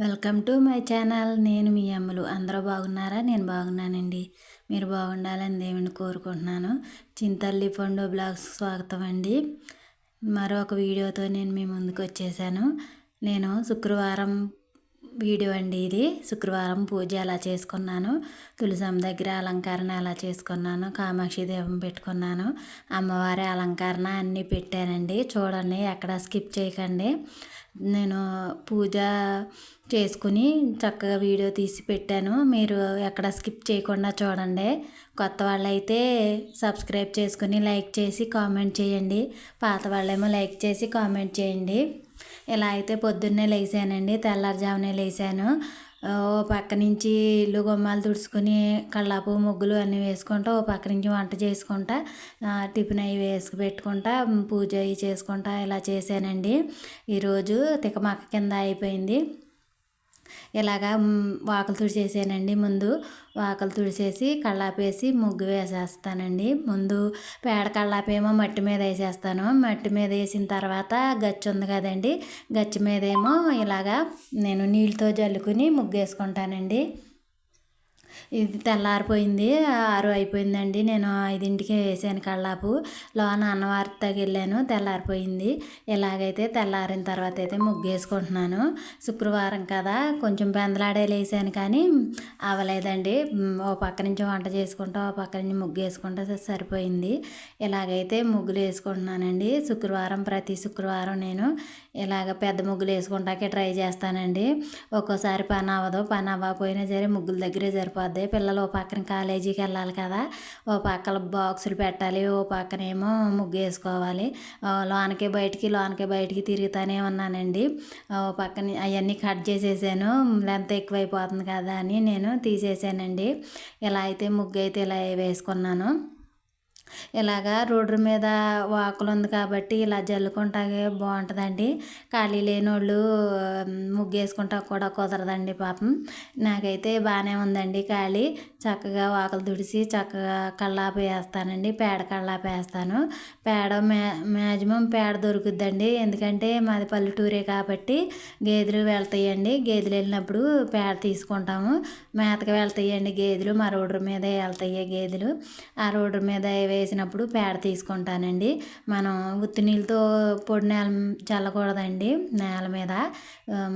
Welcome to my channel. నేను మీ అమ్మలు. అందరూ బాగున్నారా? నేను బాగున్నానండి. మీరు బాగుండాలని దేవుని కోరుకుంటున్నాను. చింతల్లి పండు బ్లాగ్స్ స్వాగతం అండి. మరొక వీడియోతో నేను మీ ముందుకు వచ్చేసాను. నేను శుక్రవారం వీడియో అండి ఇది. శుక్రవారం పూజ ఎలా చేసుకున్నాను, తులసమ్మ దగ్గర అలంకరణ ఎలా చేసుకున్నాను, కామాక్షి దీపం పెట్టుకున్నాను, అమ్మవారి అలంకరణ అన్నీ పెట్టానండి. చూడండి, ఎక్కడ స్కిప్ చేయకండి. నేను పూజ చేసుకుని చక్కగా వీడియో తీసి పెట్టాను. మీరు ఎక్కడ స్కిప్ చేయకుండా చూడండి. కొత్త వాళ్ళైతే సబ్స్క్రైబ్ చేసుకుని లైక్ చేసి కామెంట్ చేయండి. పాత వాళ్ళేమో లైక్ చేసి కామెంట్ చేయండి. ఇలా అయితే పొద్దున్నే లేచానండి. తెల్లారుజామునే లేచాను. ఓ పక్క నుంచి ఇల్లు గుమ్మాలు తుడుచుకొని కల్లాపు ముగ్గులు అన్నీ వేసుకుంటా, ఓ పక్క నుంచి వంట చేసుకుంటా, టిఫిన్ అవి వేసుకు పెట్టుకుంటా, పూజ అవి చేసుకుంటా ఇలా చేశానండి. ఈరోజు తికమక్క కింద అయిపోయింది. ఇలాగా వాకలు తుడిచేసానండి. ముందు వాకలు తుడిచేసి కళ్ళాపేసి ముగ్గు వేసేస్తానండి. ముందు పేడ కళ్ళాపేమో మట్టి మీద వేసేస్తాను. మట్టి మీద వేసిన తర్వాత గచ్చు ఉంది కదండి, గచ్చు మీదేమో ఇలాగా నేను నీళ్ళతో జల్లుకుని ముగ్గు వేసుకుంటానండి. ఇది తెల్లారిపోయింది, 6 అయిపోయిందండి. నేను 5ంటికే వేసాను కళ్ళాపు. లోన అన్నవార్తకి వెళ్ళాను. తెల్లారిపోయింది. ఎలాగైతే తెల్లారిన తర్వాత అయితే ముగ్గు వేసుకుంటున్నాను. శుక్రవారం కదా, కొంచెం పెందలాడే లేసాను కానీ అవ్వలేదండి. ఓ పక్క నుంచి వంట చేసుకుంటా, ఓ పక్క నుంచి ముగ్గు వేసుకుంటా సరిపోయింది. ఇలాగైతే ముగ్గులు వేసుకుంటున్నానండి. ప్రతి శుక్రవారం నేను ఇలాగ పెద్ద ముగ్గులు వేసుకుంటాకే ట్రై చేస్తానండి. ఒక్కోసారి పని అవ్వదు. పని అవ్వకపోయినా సరే ముగ్గుల దగ్గరే సరిపోద్ది. పిల్లలు ఓ పక్కన కాలేజీకి వెళ్ళాలి కదా, ఓ పక్కన బాక్సులు పెట్టాలి, ఓ పక్కనేమో ముగ్గు వేసుకోవాలి. లోనకి బయటికి తిరుగుతూనే ఉన్నానండి. ఓ పక్కన అవన్నీ కట్ చేసేసాను. లెంత్ ఎక్కువైపోతుంది కదా అని నేను తీసేసానండి. ఇలా అయితే ముగ్గు అయితే ఇలా వేసుకున్నాను. ఇలాగా రోడ్డు మీద వాకులు ఉంది కాబట్టి ఇలా జల్లుకుంటాగే బాగుంటుందండి. ఖాళీ లేనోళ్ళు ముగ్గేసుకుంటా కూడా కుదరదండి పాపం. నాకైతే బాగానే ఉందండి ఖాళీ. చక్కగా వాకలు తుడిసి చక్కగా కల్లాపు వేస్తానండి. పేడ కల్లాపు వేస్తాను. పేడ మ్యాక్సిమం పేడ దొరుకుద్దండి. ఎందుకంటే మాది పల్లెటూరే కాబట్టి గేదెలు వెళ్తాయండి. గేదెలు వెళ్ళినప్పుడు పేడ తీసుకుంటాము. మేతకు వెళ్తాయండి గేదెలు. మా రోడ్డు మీదే వెళ్తాయి గేదెలు. ఆ రోడ్డు మీద వేసినప్పుడు పేడ తీసుకుంటానండి. మనం ఉత్తి నీళ్ళతో పొడి నేల చల్లకూడదండి. నేల మీద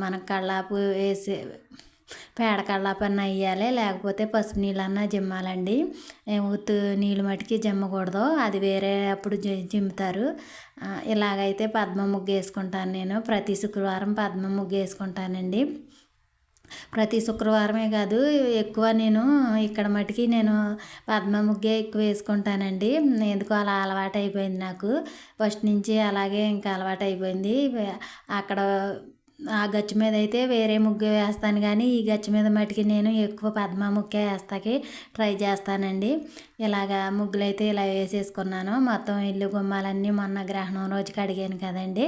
మనం కళ్ళాపు వేసి పేడ కళ్ళాపన్న వేయాలి, లేకపోతే పసుపు నీళ్ళన్నా జిమ్మాలండి. ఉత్తు నీళ్ళు మటుకి జిమ్మకూడదు, అది వేరే అప్పుడు జిమ్ముతారు. ఇలాగైతే పద్మ ముగ్గు వేసుకుంటాను నేను. ప్రతి శుక్రవారం పద్మ ముగ్గు వేసుకుంటానండి. ప్రతి శుక్రవారమే కాదు, ఎక్కువ నేను ఇక్కడ మటుకి నేను పద్మ ముగ్గే ఎక్కువ వేసుకుంటానండి. ఎందుకో అలా అలవాటు అయిపోయింది నాకు. ఫస్ట్ నుంచి అలాగే ఇంకా అలవాటు అయిపోయింది. అక్కడ ఆ గచ్చు మీద అయితే వేరే ముగ్గు వేస్తాను కానీ ఈ గచ్చు మీద మటుకి నేను ఎక్కువ పద్మ ముగ్గే వేస్తాకి ట్రై చేస్తానండి. ఇలాగా ముగ్గులు అయితే ఇలా వేసేసుకున్నాను. మొత్తం ఇల్లు గుమ్మాలన్నీ మొన్న గ్రహణం రోజు కడిగాను కదండి.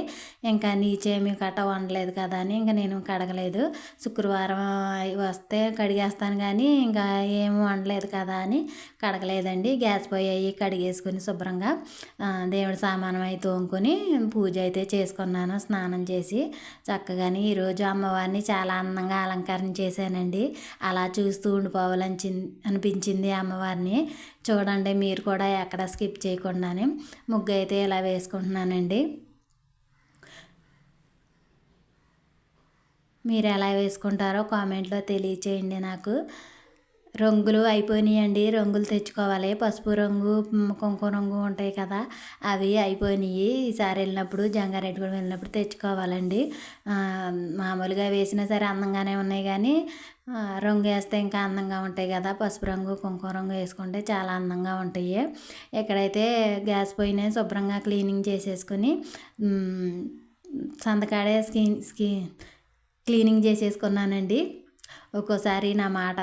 ఇంకా నీచేమి కట్ట వండలేదు కదా అని ఇంకా నేను కడగలేదు. శుక్రవారం వస్తే కడిగేస్తాను కానీ ఇంకా ఏం వండలేదు కదా అని కడగలేదండి. గ్యాస్ పొయ్యి అవి కడిగేసుకుని శుభ్రంగా దేవుడి సామానం అయితే తోముకొని పూజ అయితే చేసుకున్నాను. స్నానం చేసి చక్కగాని ఈరోజు అమ్మవారిని చాలా అందంగా అలంకరణ చేశానండి. అలా చూస్తూ ఉండిపోవాలని అనిపించింది అమ్మవారిని. చూడండి, మీరు కూడా ఎక్కడ స్కిప్ చేయకుండానే ముగ్గు అయితే ఇలా వేసుకుంటున్నానండి. మీరు ఎలా వేసుకుంటారో కామెంట్లో తెలియచేయండి నాకు. రంగులు అయిపోయినాయండి. రంగులు తెచ్చుకోవాలి. పసుపు రంగు, కుంకుమ రంగు ఉంటాయి కదా, అవి అయిపోయినాయి. ఈసారి వెళ్ళినప్పుడు జంగారెడ్డిగూడెం వెళ్ళినప్పుడు తెచ్చుకోవాలండి. మామూలుగా వేసినా సరే అందంగానే ఉన్నాయి కానీ రంగు వేస్తే ఇంకా అందంగా ఉంటాయి కదా. పసుపు రంగు, కుంకుమ రంగు వేసుకుంటే చాలా అందంగా ఉంటాయి. ఎక్కడైతే గ్యాస్ పొయ్యిని శుభ్రంగా క్లీనింగ్ చేసేసుకుని సంతకాడే క్లీనింగ్ చేసేసుకున్నానండి. ఒక్కోసారి నా మాట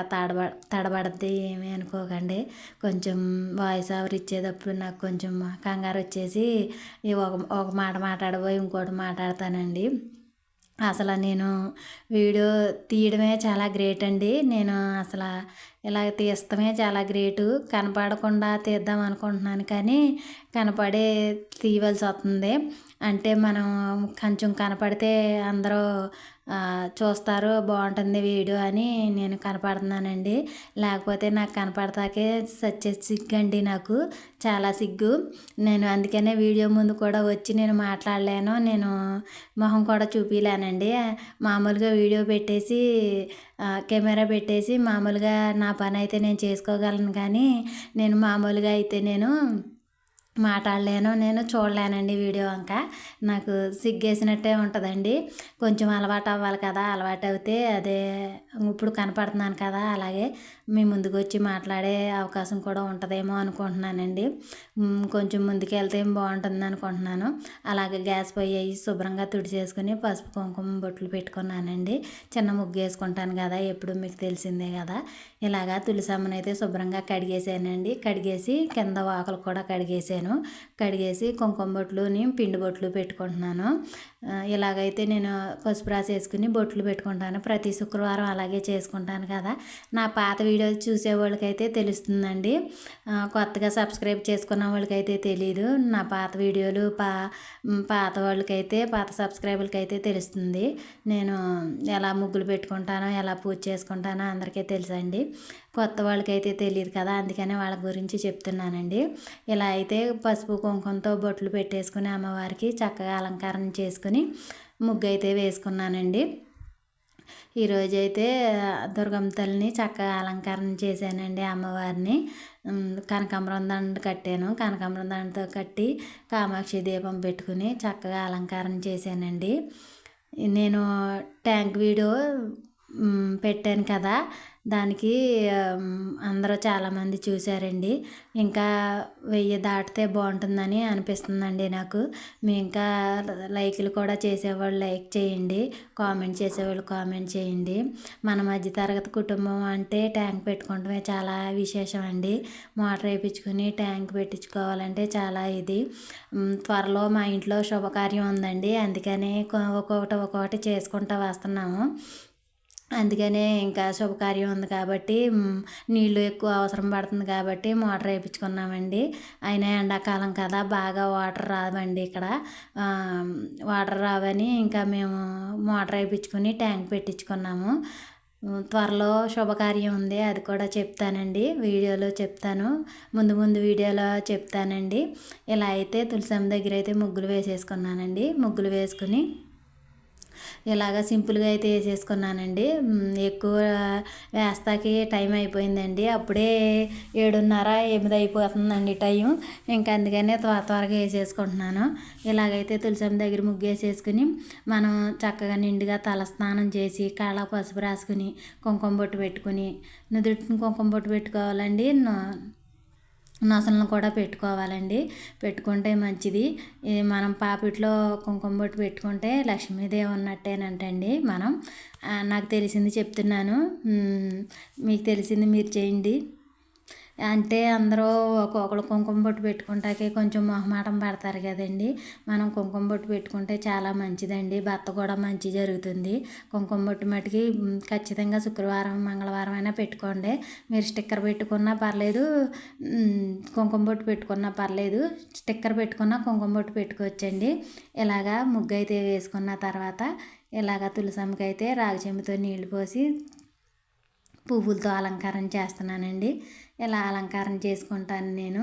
తడబడితే ఏమీ అనుకోకండి. కొంచెం వాయిస్ ఓవర్ ఇచ్చేటప్పుడు నాకు కొంచెం కంగారు వచ్చేసి ఒక మాట మాట్లాడబోయి ఇంకోటి మాట్లాడతానండి. అసలు నేను వీడియో తీయడమే చాలా గ్రేట్ అండి. నేను అసలు ఇలా తీస్తమే చాలా గ్రేటు. కనపడకుండా తీద్దాం అనుకుంటున్నాను కానీ కనపడే తీయవలసి వస్తుంది. అంటే మనం కొంచెం కనపడితే అందరూ చూస్తారు, బాగుంటుంది వీడియో అని నేను కనపడుతున్నానండి. లేకపోతే నాకు కనపడతాకే సచ్చే సిగ్గండి, నాకు చాలా సిగ్గు. నేను అందుకనే వీడియో ముందు కూడా వచ్చి నేను మాట్లాడలేను, నేను మొహం కూడా చూపించలేనండి. మామూలుగా వీడియో పెట్టేసి కెమెరా పెట్టేసి మామూలుగా నా పని అయితే నేను చేసుకోగలను, కానీ నేను మామూలుగా అయితే నేను మాట్లాడలేను, నేను చూడలేనండి వీడియో వంక. నాకు సిగ్గేసినట్టే ఉంటుందండి. కొంచెం అలవాటు అవ్వాలి కదా, అలవాటు అవుతే అదే ఇప్పుడు కనపడుతున్నాను కదా, అలాగే మీ ముందుకు వచ్చి మాట్లాడే అవకాశం కూడా ఉంటుందేమో అనుకుంటున్నానండి. కొంచెం ముందుకు వెళ్తే బాగుంటుంది అనుకుంటున్నాను. అలాగే గ్యాస్ పొయ్యి అయ్యి శుభ్రంగా తుడిచేసుకుని పసుపు కుంకుమ బొట్లు పెట్టుకున్నానండి. చిన్న ముగ్గు వేసుకుంటాను కదా, ఎప్పుడు మీకు తెలిసిందే కదా. ఇలాగా తులసమ్మని అయితే శుభ్రంగా కడిగేసానండి. కడిగేసి కింద వాకలు కూడా కడిగేసి కుంకుమ బొట్లుని పిండి బొట్లు పెట్టుకుంటున్నాను. ఇలాగైతే నేను పసుపు రాసేసుకుని బొట్లు పెట్టుకుంటాను. ప్రతి శుక్రవారం అలాగే చేసుకుంటాను కదా. నా పాత వీడియోలు చూసే వాళ్ళకైతే తెలుస్తుందండి, కొత్తగా సబ్స్క్రైబ్ చేసుకున్న వాళ్ళకైతే తెలీదు. నా పాత వీడియోలు పాత వాళ్ళకైతే, పాత సబ్స్క్రైబర్లకి అయితే తెలుస్తుంది నేను ఎలా ముగ్గులు పెట్టుకుంటానో, ఎలా పూజ చేసుకుంటానో అందరికీ తెలుసండి. కొత్త వాళ్ళకైతే తెలియదు కదా, అందుకనే వాళ్ళ గురించి చెప్తున్నానండి. ఇలా అయితే పసుపు కుంకుమతో బొట్లు పెట్టేసుకుని అమ్మవారికి చక్కగా అలంకరణ చేసుకుని ముగ్గు అయితే వేసుకున్నానండి. ఈరోజైతే దుర్గమ్మ తల్లిని చక్కగా అలంకరణ చేశానండి. అమ్మవారిని కనకాంబరం దండ కట్టాను. కనకాంబరం దండతో కట్టి కామాక్షి దీపం పెట్టుకుని చక్కగా అలంకరణ చేశానండి. నేను ట్యాంక్ వీడియో పెట్టాను కదా, దానికి అందరూ చాలామంది చూశారండి. ఇంకా 1000 దాటితే బాగుంటుందని అనిపిస్తుందండి నాకు. మీ ఇంకా లైక్లు కూడా చేసేవాళ్ళు లైక్ చేయండి, కామెంట్ చేసేవాళ్ళు కామెంట్ చేయండి. మన మధ్యతరగతి కుటుంబం అంటే ట్యాంక్ పెట్టుకోవడమే చాలా విశేషం అండి. మోటార్ వేయించుకుని ట్యాంక్ పెట్టించుకోవాలంటే చాలా ఇది. త్వరలో మా ఇంట్లో శుభకార్యం ఉందండి, అందుకనే ఒక్కొక్కటి చేసుకుంటూ వస్తున్నాము. అందుకనే ఇంకా శుభకార్యం ఉంది కాబట్టి నీళ్ళు ఎక్కువ అవసరం పడుతుంది కాబట్టి మోటార్ వేయించుకున్నామండి. అయినా ఎండాకాలం కదా, బాగా వాటర్ రావండి ఇక్కడ. వాటర్ రావని ఇంకా మేము మోటార్ వేయించుకుని ట్యాంక్ పెట్టించుకున్నాము. త్వరలో శుభకార్యం ఉంది, అది కూడా చెప్తానండి, వీడియోలో చెప్తాను, ముందు వీడియోలో చెప్తానండి. ఇలా అయితే తులసమ్మ దగ్గర అయితే ముగ్గులు వేసేసుకున్నానండి. ముగ్గులు వేసుకుని ఇలాగ సింపుల్గా అయితే వేసేసుకున్నానండి. ఎక్కువ వేస్తాకి టైం అయిపోయిందండి, అప్పుడే 7:30 8 అయిపోతుందండి టైం. ఇంకా అందుకనే త్వరగా వేసేసుకుంటున్నాను. ఇలాగైతే తులసమ్మ దగ్గర ముగ్గు వేసేసుకుని మనం చక్కగా నిండుగా తలస్నానం చేసి కాళ్ళకు పసుపు రాసుకుని కుంకుమ బొట్టు పెట్టుకుని, నుదుటిని కుంకుమ బొట్టు పెట్టుకోవాలండి, నొసలను కూడా పెట్టుకోవాలండి. పెట్టుకుంటే మంచిది. మనం పాపిట్లో కుంకుమ బొట్టు పెట్టుకుంటే లక్ష్మీదేవి ఉన్నట్టేనంటండి. నాకు తెలిసింది చెప్తున్నాను, మీకు తెలిసింది మీరు చేయండి. అంటే అందరూ ఒక్కొక్కరు కుంకుమ బొట్టు పెట్టుకుంటాకే కొంచెం మొహమాటం పడతారు కదండి. మనం కుంకుమ బొట్టు పెట్టుకుంటే చాలా మంచిదండి, భర్త కూడా మంచి జరుగుతుంది. కుంకుమ బొట్టు మటుకి ఖచ్చితంగా శుక్రవారం మంగళవారం అయినా పెట్టుకోండి. మీరు స్టిక్కర్ పెట్టుకున్నా పర్లేదు, కుంకుమ బొట్టు పెట్టుకున్నా పర్లేదు. స్టిక్కర్ పెట్టుకున్నా కుంకుమ బొట్టు పెట్టుకోవచ్చండి. ఇలాగా ముగ్గు అయితే వేసుకున్న తర్వాత ఇలాగ తులసమ్మకి అయితే రాగి చెంబుతో నీళ్లు పోసి పువ్వులతో అలంకారం చేస్తున్నానండి. ఇలా అలంకారం చేసుకుంటాను నేను.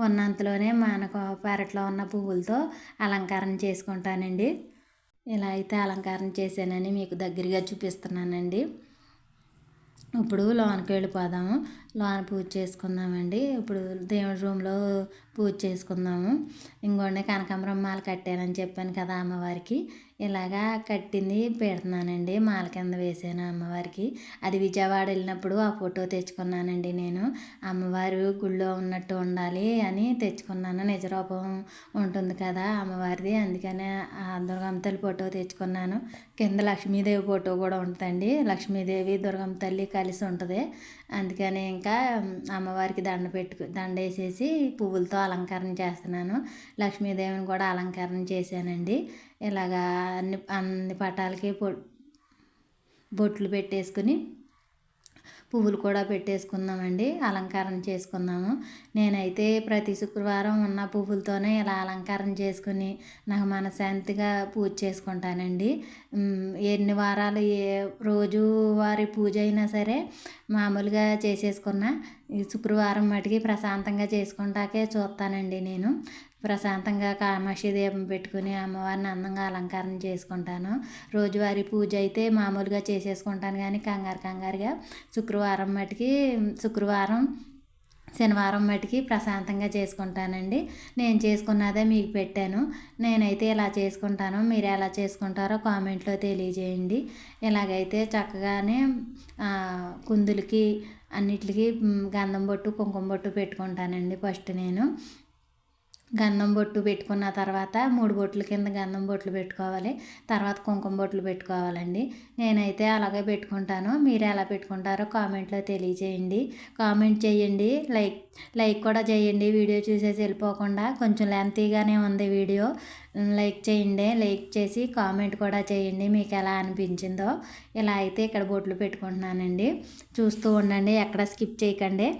ఉన్నంతలోనే మనకు పెరట్లో ఉన్న పువ్వులతో అలంకారం చేసుకుంటానండి. ఇలా అయితే అలంకారం చేశానని మీకు దగ్గరగా చూపిస్తున్నానండి. ఇప్పుడు లోనికి వెళ్ళిపోదాము, లోన పూజ చేసుకుందామండి. ఇప్పుడు దేవుడి రూమ్లో పూజ చేసుకుందాము. ఇంకోండి కనకాంబరం మాల కట్టానని చెప్పాను కదా అమ్మవారికి, ఇలాగా కట్టింది పెడుతున్నానండి. మాల కింద వేసాను అమ్మవారికి. అది విజయవాడ వెళ్ళినప్పుడు ఆ ఫోటో తెచ్చుకున్నానండి నేను. అమ్మవారు గుళ్ళో ఉన్నట్టు ఉండాలి అని తెచ్చుకున్నాను, నిజరూపం ఉంటుంది కదా అమ్మవారిది, అందుకనే ఆ దుర్గమ్మ తల్లి ఫోటో తెచ్చుకున్నాను. కింద లక్ష్మీదేవి ఫోటో కూడా ఉంటుందండి, లక్ష్మీదేవి దుర్గమ్మ తల్లి కలిసి ఉంటుంది. అందుకని ఇంకా అమ్మవారికి దండ వేసేసి పువ్వులతో అలంకరణ చేస్తున్నాను. లక్ష్మీదేవిని కూడా అలంకరణ చేశానండి. ఇలాగా అన్ని పటాలకి బొట్లు పెట్టేసుకుని పువ్వులు కూడా పెట్టేసుకుందామండి, అలంకరణ చేసుకుందాము. నేనైతే ప్రతి శుక్రవారం ఉన్న పువ్వులతోనే ఇలా అలంకరణ చేసుకుని నాకు మనశ్శాంతిగా పూజ చేసుకుంటానండి. ఎన్ని వారాలు రోజువారీ పూజ అయినా సరే మామూలుగా చేసేసుకున్న ఈ శుక్రవారం మటుకి ప్రశాంతంగా చేసుకుంటాకే చూస్తానండి నేను. ప్రశాంతంగా కామాక్షి దీపం పెట్టుకుని అమ్మవారిని అందంగా అలంకరణ చేసుకుంటాను. రోజువారీ పూజ అయితే మామూలుగా చేసేసుకుంటాను, కానీ కంగారుగా శుక్రవారం శనివారం మటుకి ప్రశాంతంగా చేసుకుంటానండి. నేను చేసుకున్నదే మీకు పెట్టాను. నేనైతే ఇలా చేసుకుంటాను, మీరు ఎలా చేసుకుంటారో కామెంట్లో తెలియజేయండి. ఇలాగైతే చక్కగానే కుందులకి అన్నిటికి గంధం బొట్టు కుంకుమ బొట్టు పెట్టుకుంటానండి. ఫస్ట్ నేను గంధం బొట్టు పెట్టుకున్న తర్వాత 3 బొట్ల కింద గంధం బొట్లు పెట్టుకోవాలి, తర్వాత కుంకుమ బొట్లు పెట్టుకోవాలండి. నేనైతే అలాగే పెట్టుకుంటాను. మీరు ఎలా పెట్టుకుంటారో కామెంట్లో తెలియజేయండి. కామెంట్ చేయండి, లైక్ కూడా చేయండి. వీడియో చూసేసి వెళ్ళిపోకుండా, కొంచెం లెంతీగానే ఉంది వీడియో. లైక్ చేయండి, లైక్ చేసి కామెంట్ కూడా చేయండి మీకు ఎలా అనిపించిందో. ఇలా అయితే ఇక్కడ బొట్లు పెట్టుకుంటున్నానండి. చూస్తూ ఉండండి, ఎక్కడ స్కిప్ చేయకండి.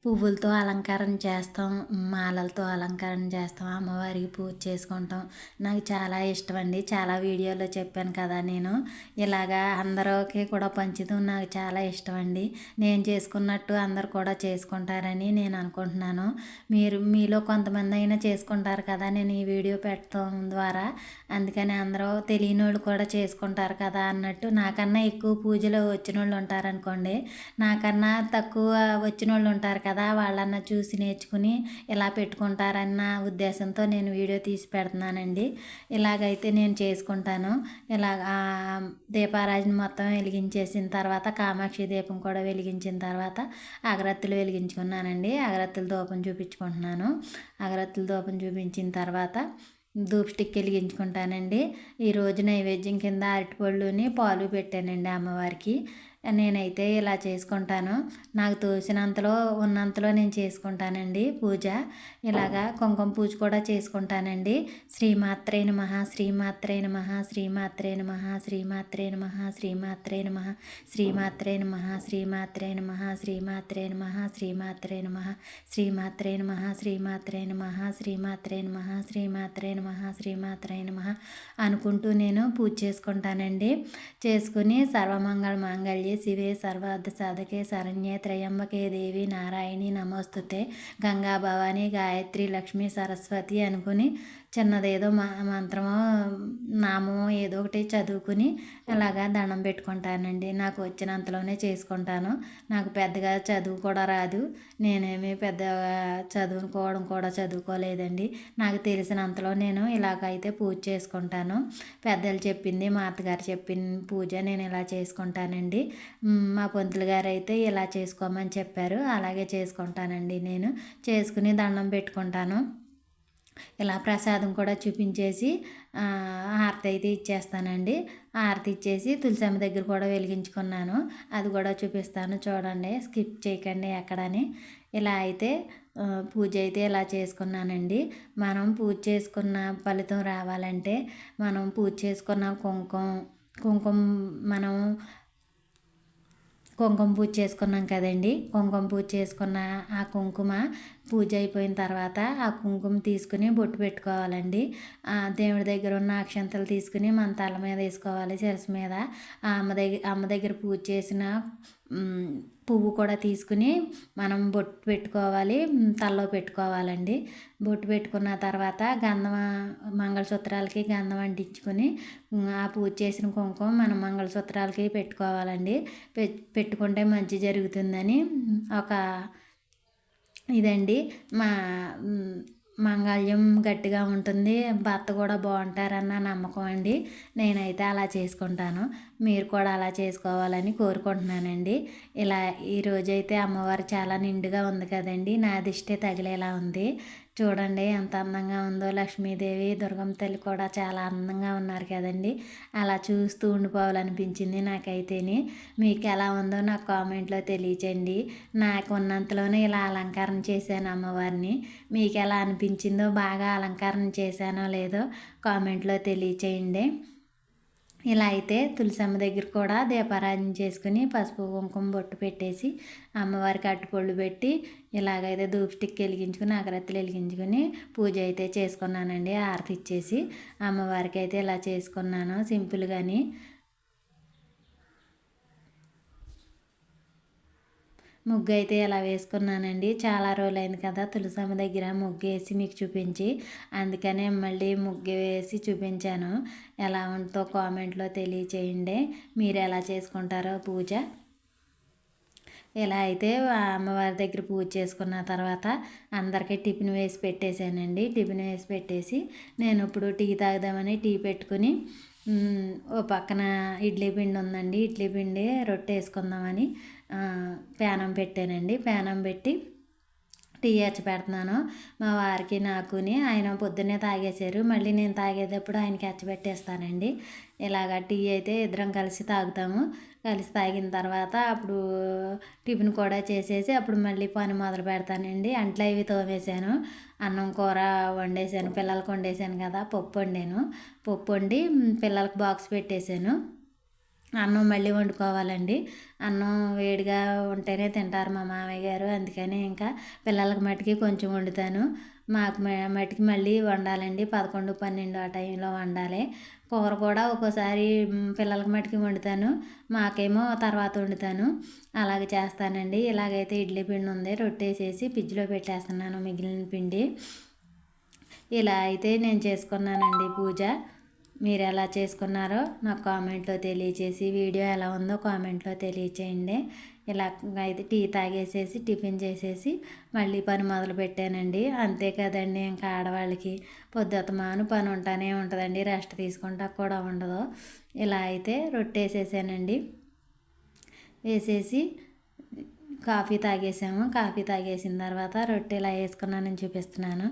పువ్వులతో అలంకరణ చేస్తాం, మాలలతో అలంకరణ చేస్తాం, అమ్మవారికి పూజ చేసుకుంటాం. నాకు చాలా ఇష్టం అండి. చాలా వీడియోలో చెప్పాను కదా నేను. ఇలాగా అందరికీ కూడా పంచుతాం నాకు చాలా ఇష్టం అండి. నేను చేసుకున్నట్టు అందరు కూడా చేసుకుంటారని నేను అనుకుంటున్నాను. మీలో కొంతమంది అయినా చేసుకుంటారు కదా నేను ఈ వీడియో పెట్టడం ద్వారా. అందుకని అందరూ తెలియని వాళ్ళు కూడా చేసుకుంటారు కదా అన్నట్టు, నాకన్నా ఎక్కువ పూజలు వచ్చిన వాళ్ళు ఉంటారనుకోండి, నాకన్నా తక్కువ వచ్చిన వాళ్ళు ఉంటారు కదా, వాళ్ళన్న చూసి నేర్చుకుని ఇలా పెట్టుకుంటారన్న ఉద్దేశంతో నేను వీడియో తీసి పెడుతున్నానండి. ఇలాగైతే నేను చేసుకుంటాను. ఇలాగ దీపారాజన మొత్తం వెలిగించేసిన తర్వాత, కామాక్షి దీపం కూడా వెలిగించిన తర్వాత అగరత్తులు వెలిగించుకున్నానండి. అగరత్తుల ధూపం చూపించుకుంటున్నాను. అగరత్తుల ధూపం చూపించిన తర్వాత ధూప్ స్టిక్ వెలిగించుకుంటానండి. ఈరోజు నైవేద్యం కింద అరటిపళ్ళుని పాలు పెట్టానండి అమ్మవారికి. నేనైతే ఇలా చేసుకుంటాను. నాకు తోచినంతలో ఉన్నంతలో నేను చేసుకుంటానండి పూజ. ఇలాగా కుంకుమ పూజ కూడా చేసుకుంటానండి. శ్రీమాత్రే నమః, శ్రీమాత్రే నమః, శ్రీమాత్రే నమః, శ్రీమాత్రే నమః, శ్రీమాత్రే నమః, శ్రీమాత్రే నమః, శ్రీమాత్రే నమః, శ్రీమాత్రే నమః, శ్రీమాత్రే నమః, శ్రీమాత్రే నమః, శ్రీమాత్రే నమః, శ్రీమాత్రే నమః, శ్రీమాత్రే నమః, శ్రీమాత్రే నమః అనుకుంటూ నేను పూజ చేసుకుంటానండి. చేసుకుని సర్వమంగళ మాంగళ్యే శివే సర్వార్థ సాధకే శరణ్యే త్రయంబకే దేవి నారాయణి నమోస్తుతే గంగా భవాని గాయత్రి లక్ష్మీ సరస్వతి అనుకుని చిన్నదేదో మంత్రమో నామమో ఏదో ఒకటి చదువుకుని అలాగా దండం పెట్టుకుంటానండి. నాకు వచ్చినంతలోనే చేసుకుంటాను. నాకు పెద్దగా చదువు కూడా రాదు. నేనేమి పెద్దగా చదువుకోవడం కూడా చదువుకోలేదండి. నాకు తెలిసినంతలో నేను ఇలాగైతే పూజ చేసుకుంటాను. పెద్దలు చెప్పింది, మా అత్తగారు చెప్పిన పూజ నేను ఇలా చేసుకుంటానండి. మా పంతులు గారు అయితే ఇలా చేసుకోమని చెప్పారు. అలాగే చేసుకుంటానండి. నేను చేసుకుని దండం పెట్టుకుంటాను. ఇలా ప్రసాదం కూడా చూపించేసి హారతి అయితే ఇచ్చేస్తానండి. హారతి ఇచ్చేసి తులసమ్మ దగ్గర కూడా వెలిగించుకున్నాను. అది కూడా చూపిస్తాను చూడండి, స్కిప్ చేయకండి ఎక్కడని. ఇలా అయితే పూజ అయితే ఇలా చేసుకున్నానండి. మనం పూజ చేసుకున్న ఫలితం రావాలంటే మనం పూజ చేసుకున్న కుంకుమ మనం కుంకుమ పూజ చేసుకున్నాం కదండి. కుంకుమ పూజ చేసుకున్న ఆ కుంకుమ పూజ అయిపోయిన తర్వాత ఆ కుంకుమ తీసుకుని బొట్టు పెట్టుకోవాలండి. దేవుడి దగ్గర ఉన్న అక్షంతలు తీసుకుని మన తల మీద వేసుకోవాలి, శిరస్సు మీద. అమ్మ దగ్గర పూజ చేసిన పువ్వు కూడా తీసుకుని మనం బొట్టు పెట్టుకోవాలి, తలలో పెట్టుకోవాలండి. బొట్టు పెట్టుకున్న తర్వాత గంధం మంగళసూత్రాలకి గంధం అంటించుకొని ఆ పూజ చేసిన కుంకుమ మనం మంగళసూత్రాలకి పెట్టుకోవాలండి. పెట్టుకుంటే మంచి జరుగుతుందని ఒక ఇదండి. మంగళ్యం గట్టిగా ఉంటుంది, భర్త కూడా బాగుంటారన్న నమ్మకం అండి. నేనైతే అలా చేసుకుంటాను. మీరు కూడా అలా చేసుకోవాలని కోరుకుంటున్నానండి. ఇలా ఈరోజైతే అమ్మవారు చాలా నిండుగా ఉంది కదండి. నా దిష్టి తగిలేలా ఉంది. చూడండి ఎంత అందంగా ఉందో. లక్ష్మీదేవి, దుర్గమ్మ తల్లి కూడా చాలా అందంగా ఉన్నారు కదండి. అలా చూస్తూ ఉండిపోవాలనిపించింది నాకైతేని. మీకు ఎలా ఉందో నాకు కామెంట్లో తెలియచేయండి. నాకు ఉన్నంతలోనే ఇలా అలంకరణ చేశాను అమ్మవారిని. మీకు ఎలా అనిపించిందో, బాగా అలంకరణ చేశానో లేదో కామెంట్లో తెలియచేయండి. ఇలా అయితే తులసమ్మ దగ్గర కూడా దీపారాధన చేసుకుని పసుపు కుంకుమ బొట్టు పెట్టేసి అమ్మవారికి అట్టుపళ్ళు పెట్టి ఇలాగైతే ధూప్ స్టిక్ వెలిగించుకుని అగరత్తులు వెలిగించుకుని పూజ అయితే చేసుకున్నానండి. హారతి ఇచ్చేసి అమ్మవారికి అయితే ఇలా చేసుకున్నాను సింపుల్గాని. ముగ్గు అయితే ఇలా వేసుకున్నానండి. చాలా రోజులైంది కదా తులసమ్మ దగ్గర ముగ్గు వేసి మీకు చూపించి, అందుకనే మళ్ళీ ముగ్గు వేసి చూపించాను. ఎలా ఉంటుందో కామెంట్లో తెలియచేయండి. మీరు ఎలా చేసుకుంటారో పూజ. ఇలా అయితే అమ్మవారి దగ్గర పూజ చేసుకున్న తర్వాత అందరికీ టిఫిన్ వేసి పెట్టేశానండి. టిఫిన్ వేసి పెట్టేసి నేను ఇప్పుడు టీ తాగుదామని టీ పెట్టుకుని ఓ పక్కన ఇడ్లీ పిండి ఉందండి. ఇడ్లీ పిండి రొట్టె వేసుకుందామని పేనం పెట్టానండి. పేనం పెట్టి టీ పెడుతున్నాను మా వారికి నాకుని. ఆయన పొద్దున్నే తాగేశారు. మళ్ళీ నేను తాగేటప్పుడు ఆయనకి పెట్టేస్తానండి. ఇలాగ టీ అయితే ఇద్దరం కలిసి తాగుతాము. కలిసి తాగిన తర్వాత అప్పుడు టిఫిన్ కూడా చేసేసి అప్పుడు మళ్ళీ పని మొదలు పెడతానండి. అంట్లు అవి తోమేశాను. అన్నం కూర వండేసాను, పిల్లలకు వండేసాను కదా. పప్పు వండాను. పప్పు వండి పిల్లలకు బాక్స్ పెట్టేశాను. అన్నం మళ్ళీ వండుకోవాలండి. అన్నం వేడిగా ఉంటేనే తింటారు మా మామయ్య గారు. అందుకని ఇంకా పిల్లలకి మట్టుకి కొంచెం వండుతాను. మాకు మట్టుకి మళ్ళీ వండాలండి. 11, 12 ఆ టైంలో వండాలి. కూర కూడా ఒక్కోసారి పిల్లలకి మట్టుకి వండుతాను, మాకేమో తర్వాత వండుతాను. అలాగే చేస్తానండి. ఇలాగైతే ఇడ్లీ పిండి ఉంది, రొట్టె వేసేసి ఫ్రిడ్జ్లో పెట్టేస్తున్నాను మిగిలిన పిండి. ఇలా అయితే నేను చేసుకున్నానండి పూజ. మీరు ఎలా చేసుకున్నారో నాకు కామెంట్లో తెలియచేసి, వీడియో ఎలా ఉందో కామెంట్లో తెలియచేయండి. ఇలా అయితే టీ తాగేసేసి టిఫిన్ చేసేసి మళ్ళీ పని మొదలు పెట్టానండి. అంతే కదండి, ఇంకా ఆడవాళ్ళకి పొద్దుతమాను పని ఉంటానే ఉంటుందండి. రెస్ట్ తీసుకుంటా కూడా ఉండదు. ఇలా అయితే రొట్టె వేసేసానండి. వేసేసి కాఫీ తాగేసాము. కాఫీ తాగేసిన తర్వాత రొట్టె ఇలా వేసుకున్నానని చూపిస్తున్నాను.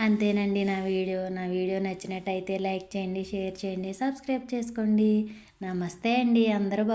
అంతేనండి నా వీడియో నచ్చినట్టయితే లైక్ చేయండి, షేర్ చేయండి, సబ్స్క్రైబ్ చేసుకోండి. నమస్తే అండి, అందరూ